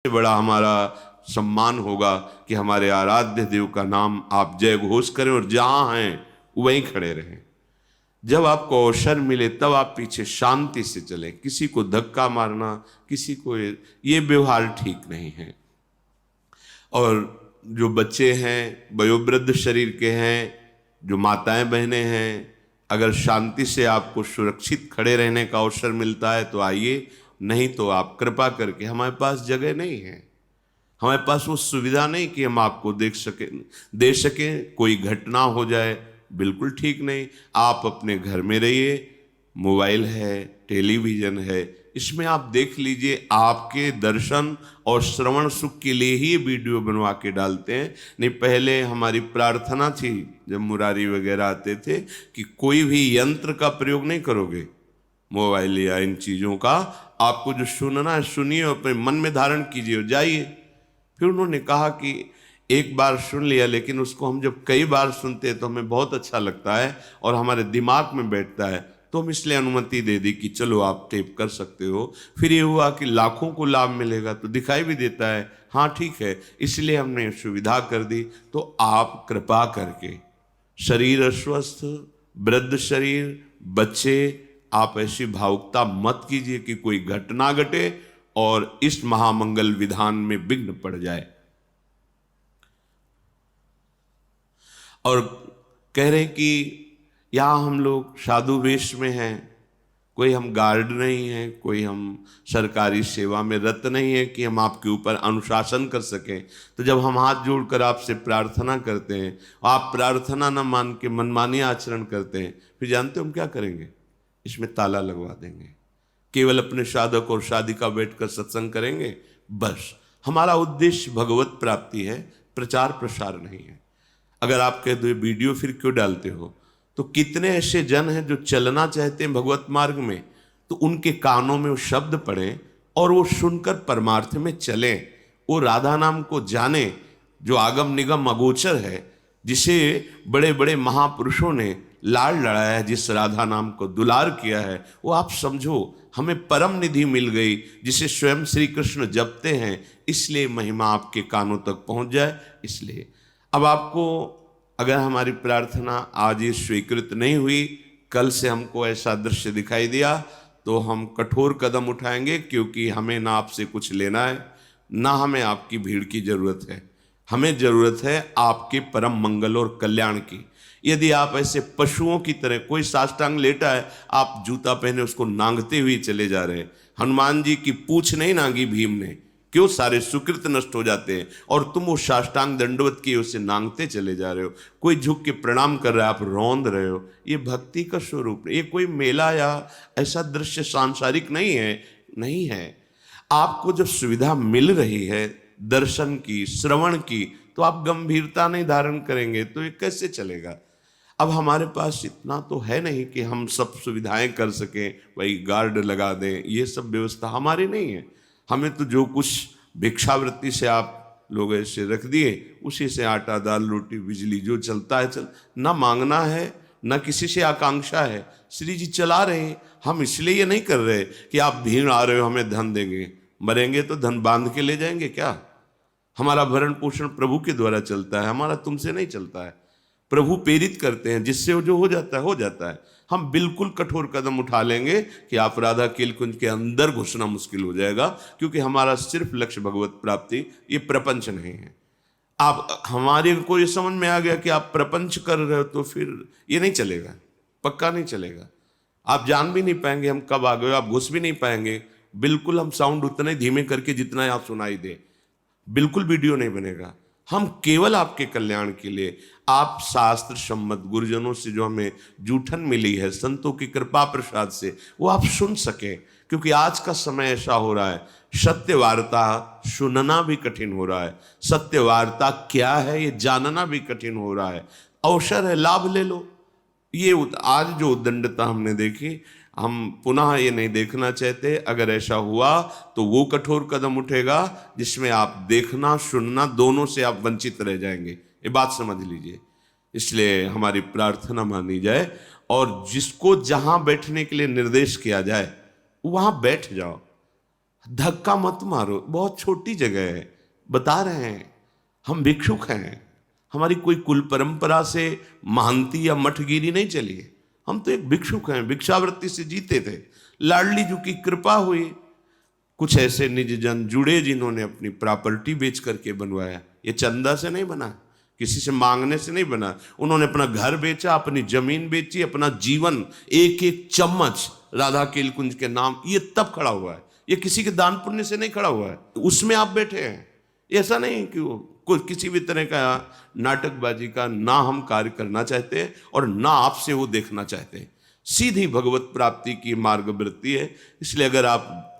बड़ा हमारा सम्मान होगा कि हमारे आराध्य देव का नाम आप जय घोष करें और जहां हैं वहीं खड़े रहें। जब आपको अवसर मिले तब आप पीछे शांति से चलें। किसी को धक्का मारना, किसी को ये व्यवहार ठीक नहीं है। और जो बच्चे हैं, वयोवृद्ध शरीर के हैं, जो माताएं बहनें हैं, अगर शांति से आपको सुरक्षित खड़े रहने का अवसर मिलता है तो आइए, नहीं तो आप कृपा करके, हमारे पास जगह नहीं है, हमारे पास वो सुविधा नहीं कि हम आपको दे सकें। कोई घटना हो जाए, बिल्कुल ठीक नहीं। आप अपने घर में रहिए, मोबाइल है, टेलीविज़न है, इसमें आप देख लीजिए। आपके दर्शन और श्रवण सुख के लिए ही ये वीडियो बनवा के डालते हैं। नहीं, पहले हमारी प्रार्थना थी जब मुरारी वगैरह आते थे कि कोई भी यंत्र का प्रयोग नहीं करोगे, मोबाइल या इन चीज़ों का। आपको जो सुनना है सुनिए, अपने मन में धारण कीजिए और जाइए। फिर उन्होंने कहा कि एक बार सुन लिया, लेकिन उसको हम जब कई बार सुनते हैं तो हमें बहुत अच्छा लगता है और हमारे दिमाग में बैठता है, तो हम इसलिए अनुमति दे दी कि चलो आप टेप कर सकते हो। फिर ये हुआ कि लाखों को लाभ मिलेगा, तो दिखाई भी देता है, हाँ ठीक है, इसलिए हमने सुविधा कर दी। तो आप कृपा करके, शरीर अस्वस्थ, वृद्ध शरीर, बच्चे, आप ऐसी भावुकता मत कीजिए कि कोई घटना घटे और इस महामंगल विधान में विघ्न पड़ जाए। और कह रहे कि यहाँ हम लोग साधु वेश में हैं, कोई हम गार्ड नहीं है, कोई हम सरकारी सेवा में रत नहीं है कि हम आपके ऊपर अनुशासन कर सकें। तो जब हम हाथ जोड़कर आपसे प्रार्थना करते हैं, आप प्रार्थना न मान के मनमानी आचरण करते हैं, फिर जानते हो हम क्या करेंगे? इसमें ताला लगवा देंगे। केवल अपने साधक और साधिका बैठकर सत्संग करेंगे, बस। हमारा उद्देश्य भगवत प्राप्ति है, प्रचार प्रसार नहीं है। अगर आप कहते हो वीडियो फिर क्यों डालते हो, तो कितने ऐसे जन हैं जो चलना चाहते हैं भगवत मार्ग में, तो उनके कानों में वो शब्द पड़े और वो सुनकर परमार्थ में चलें, वो राधा नाम को जाने जो आगम निगम अगोचर है, जिसे बड़े बड़े महापुरुषों ने लाड़ लड़ाया है, जिस राधा नाम को दुलार किया है, वो आप समझो। हमें परम निधि मिल गई जिसे स्वयं श्री कृष्ण जपते हैं, इसलिए महिमा आपके कानों तक पहुंच जाए। इसलिए अब आपको, अगर हमारी प्रार्थना आज ये स्वीकृत नहीं हुई, कल से हमको ऐसा दृश्य दिखाई दिया, तो हम कठोर कदम उठाएंगे, क्योंकि हमें ना आपसे कुछ लेना है, ना हमें आपकी भीड़ की जरूरत है। हमें जरूरत है आपके परम मंगल और कल्याण की। यदि आप ऐसे पशुओं की तरह, कोई साष्टांग लेटा है, आप जूता पहने उसको नांगते हुए चले जा रहे हैं। हनुमान जी की पूछ नहीं नांगी भीम ने, क्यों? सारे सुकृत नष्ट हो जाते हैं, और तुम वो साष्टांग दंडवत किए उसे नांगते चले जा रहे हो। कोई झुक के प्रणाम कर रहा है, आप रौंद रहे हो। ये भक्ति का स्वरूप, ये कोई मेला या ऐसा दृश्य सांसारिक नहीं है, नहीं है। आपको जब सुविधा मिल रही है दर्शन की, श्रवण की, तो आप गंभीरता नहीं धारण करेंगे तो ये कैसे चलेगा? अब हमारे पास इतना तो है नहीं कि हम सब सुविधाएं कर सकें, वही गार्ड लगा दें, ये सब व्यवस्था हमारी नहीं है। हमें तो जो कुछ भिक्षावृत्ति से आप लोग ऐसे रख दिए, उसी से आटा दाल रोटी बिजली जो चलता है चल, ना मांगना है, ना किसी से आकांक्षा है। श्री जी चला रहे हैं, हम इसलिए ये नहीं कर रहे कि आप भीड़ आ रहे हो हमें धन देंगे, मरेंगे तो धन बांध के ले जाएंगे क्या? हमारा भरण पोषण प्रभु के द्वारा चलता है, हमारा तुमसे नहीं चलता है। प्रभु प्रेरित करते हैं, जिससे जो हो जाता है हो जाता है। हम बिल्कुल कठोर कदम उठा लेंगे कि आप राधा केल कुंज के अंदर घुसना मुश्किल हो जाएगा, क्योंकि हमारा सिर्फ लक्ष्य भगवत प्राप्ति, ये प्रपंच नहीं है। आप, हमारे को ये समझ में आ गया कि आप प्रपंच कर रहे हो, तो फिर ये नहीं चलेगा, पक्का नहीं चलेगा। आप जान भी नहीं पाएंगे हम कब आ गए, आप घुस भी नहीं पाएंगे। बिल्कुल हम साउंड उतने धीमे करके जितना आप सुनाई दे, बिल्कुल वीडियो नहीं बनेगा। हम केवल आपके कल्याण के लिए, आप शास्त्र सम्मत गुरुजनों से जो हमें जूठन मिली है, संतों की कृपा प्रसाद से, वो आप सुन सकें। क्योंकि आज का समय ऐसा हो रहा है, सत्य वार्ता सुनना भी कठिन हो रहा है, सत्य वार्ता क्या है ये जानना भी कठिन हो रहा है। अवसर है, लाभ ले लो। ये आज जो उद्दंडता हमने देखी, हम पुनः ये नहीं देखना चाहते। अगर ऐसा हुआ तो वो कठोर कदम उठेगा जिसमें आप देखना सुनना दोनों से आप वंचित रह जाएंगे, ये बात समझ लीजिए। इसलिए हमारी प्रार्थना मानी जाए, और जिसको जहां बैठने के लिए निर्देश किया जाए वहां बैठ जाओ। धक्का मत मारो, बहुत छोटी जगह है। बता रहे हैं हम भिक्षुक हैं, हमारी कोई कुल परंपरा से महंती या मठगिरी नहीं चली है, हम तो एक भिक्षुक हैं, भिक्षावृत्ति से जीते थे। लाडली जी की कृपा हुई, कुछ ऐसे निज जन जुड़े जिन्होंने अपनी प्रॉपर्टी बेच करके बनवाया। ये चंदा से नहीं बना, किसी से मांगने से नहीं बना। उन्होंने अपना घर बेचा, अपनी जमीन बेची, अपना जीवन एक एक चम्मच राधा केलकुंज के नाम, ये तब खड़ा हुआ है। ये किसी के दान पुण्य से नहीं खड़ा हुआ है, उसमें आप बैठे हैं। ऐसा नहीं कि वो कोई किसी भी तरह का नाटकबाजी का ना हम कार्य करना चाहते हैं और ना आपसे वो देखना चाहते हैं। सीधी भगवत प्राप्ति की मार्ग वृत्ति है। इसलिए अगर आप